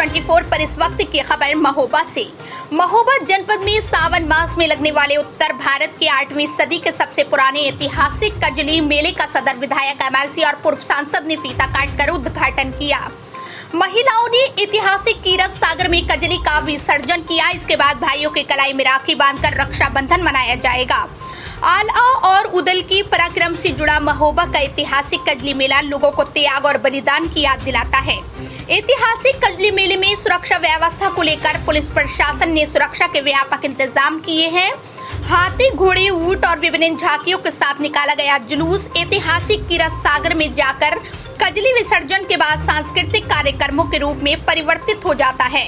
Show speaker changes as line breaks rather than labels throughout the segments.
24 पर इस वक्त की खबर महोबा से। महोबा जनपद में सावन मास में लगने वाले उत्तर भारत के 8वीं सदी के सबसे पुराने ऐतिहासिक कजली मेले का सदर विधायक MLC और पूर्व सांसद ने फीता काटकर उद्घाटन किया। महिलाओं ने ऐतिहासिक कीरत सागर में कजली का विसर्जन किया। इसके बाद भाइयों के कलाई में राखी बांधकर रक्षाबंधन मनाया जाएगा। आला और उदल की पराक्रम से जुड़ा महोबा का ऐतिहासिक कजली मेला लोगों को त्याग और बलिदान की याद दिलाता है। ऐतिहासिक कजली मेले में सुरक्षा व्यवस्था को लेकर पुलिस प्रशासन ने सुरक्षा के व्यापक इंतजाम किए हैं। हाथी, घोड़े, ऊंट और विभिन्न झांकियों के साथ निकाला गया जुलूस ऐतिहासिक कीरत सागर में जाकर कजली विसर्जन के बाद सांस्कृतिक कार्यक्रमों के रूप में परिवर्तित हो जाता है।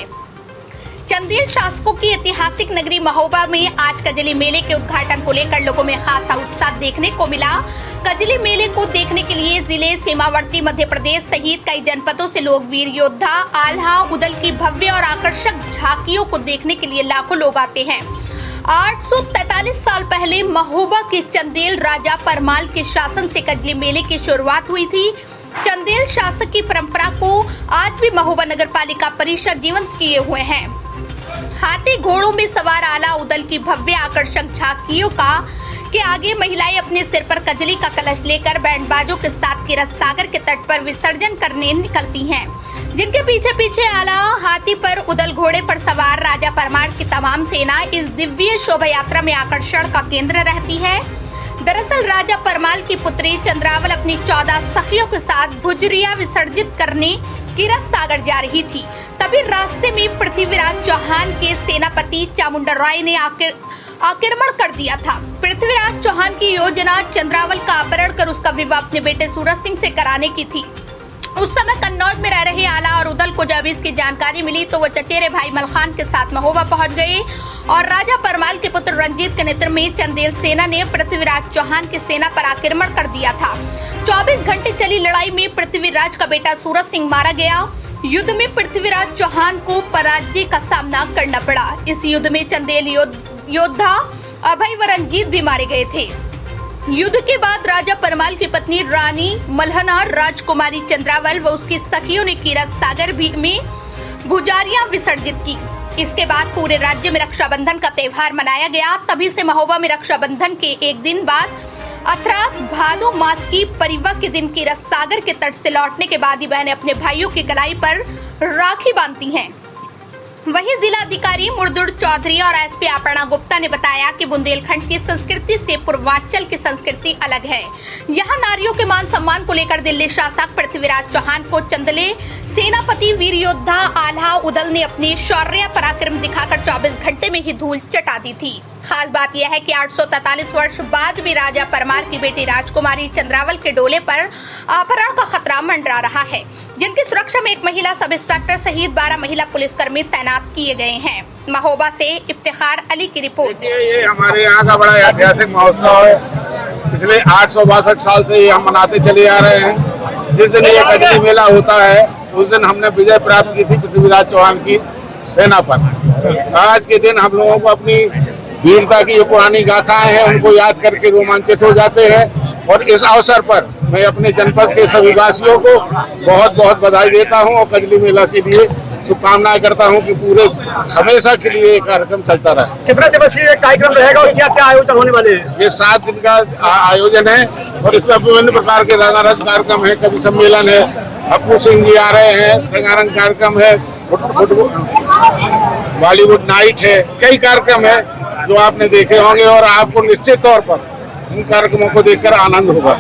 चंदेल शासकों की ऐतिहासिक नगरी महोबा में आज कजली मेले के उद्घाटन को लेकर लोगों में खासा उत्साह देखने को मिला। कजली मेले को देखने के लिए जिले, सीमावर्ती मध्य प्रदेश सहित कई जनपदों से लोग वीर योद्धा आल्हा उदल की भव्य और आकर्षक झांकियों को देखने के लिए लाखों लोग आते हैं। 843 साल पहले महोबा के चंदेल राजा परमाल के शासन से कजली मेले की शुरुआत हुई थी। चंदेल शासक की परंपरा को आज भी महोबा नगर पालिका परिषद जीवंत किए हुए हैं। हाथी, घोड़ों में सवार आला उदल की भव्य आकर्षक झांकियों के आगे महिलाएं अपने सिर पर कजली का कलश लेकर बैंडबाजों के साथ कीरत सागर के तट पर विसर्जन करने निकलती हैं, जिनके पीछे पीछे आला हाथी पर उदल घोड़े पर सवार राजा परमार की तमाम सेना इस दिव्य शोभा यात्रा में आकर्षण का केंद्र रहती है। दरअसल राजा परमाल की पुत्री चंद्रावल अपनी 14 सखियों के साथ भुजरिया विसर्जित करने कीरत सागर जा रही थी। तभी रास्ते में पृथ्वीराज चौहान के सेनापति चामुंडा राय ने आक्रमण कर दिया था। पृथ्वीराज चौहान की योजना चंद्रावल का अपहरण कर उसका विवाह अपने बेटे सूरज सिंह से कराने की थी। उस समय कन्नौज में रह रहे आला और उदल को जब इसकी जानकारी मिली तो वो चचेरे भाई मलखान के साथ महोबा पहुंच गए और राजा परमाल के पुत्र रंजीत के नेतृत्व में चंदेल सेना ने पृथ्वीराज चौहान की सेना पर आक्रमण कर दिया था। 24 घंटे चली लड़ाई में पृथ्वीराज का बेटा सूरज सिंह मारा गया। युद्ध में पृथ्वीराज चौहान को पराजय का सामना करना पड़ा। इस युद्ध में चंदेल योद्धा अभय व रंजीत भी मारे गए थे। युद्ध के बाद राजा परमाल की पत्नी रानी मल्हना राजकुमारी चंद्रावल व उसकी सखियों ने कीरत सागर में भुजारियां विसर्जित की। इसके बाद पूरे राज्य में रक्षाबंधन का त्योहार मनाया गया। तभी से महोबा में रक्षाबंधन के एक दिन बाद अर्थात भादो मास की परिवा के दिन कीरत सागर के तट से लौटने के बाद ही बहनें अपने भाइयों की कलाई पर राखी बांधती हैं। वहीं जिलाधिकारी मुर्दुड़ चौधरी और SP अपर्णा गुप्ता ने बताया कि बुंदेलखंड की संस्कृति से पूर्वांचल की संस्कृति अलग है। यहाँ नारियों के मान सम्मान को लेकर दिल्ली शासक पृथ्वीराज चौहान को चंदेल सेनापति वीर योद्धा आल्हा उदल ने अपनी शौर्य पराक्रम दिखाकर 24 घंटे में ही धूल चटा दी थी। खास बात यह है कि 843 वर्ष बाद भी राजा परमार की बेटी राजकुमारी चंद्रावल के डोले पर अपहरण का खतरा मंडरा रहा है, जिनकी सुरक्षा में एक महिला सब इंस्पेक्टर सहित 12 महिला पुलिसकर्मी तैनात किए गए हैं। महोबा से इफ्तिखार अली की रिपोर्ट।
ये हमारे यहाँ का बड़ा ऐतिहासिक महोत्सव है। पिछले 862 साल से ये हम मनाते चले आ रहे हैं। जिस दिन ये कजली मेला होता है उस दिन हमने विजय प्राप्त की थी पृथ्वीराज चौहान की सेना पर। आज के दिन हम लोगों को अपनी वीरता की जो पुरानी गाथाएं हैं उनको याद करके रोमांचित हो जाते हैं। और इस अवसर पर मैं अपने जनपद के सभी वासियों को बहुत बहुत बधाई देता हूं और कजली मेला के लिए शुभकामनाएं करता हूं कि पूरे हमेशा के लिए ये कार्यक्रम चलता रहे।
कितना दिवसीय कार्यक्रम रहेगा और क्या क्या आयोजन होने वाले हैं?
ये 7 दिन का आयोजन है और इसमें विभिन्न प्रकार के रंगारंग कार्यक्रम है, कवि सम्मेलन है, अपू सिंह जी आ रहे हैं, रंगारंग कार्यक्रम है, बॉलीवुड नाइट है, कई कार्यक्रम है जो आपने देखे होंगे और आपको निश्चित तौर पर इन कार्यक्रमों को देखकर आनंद होगा।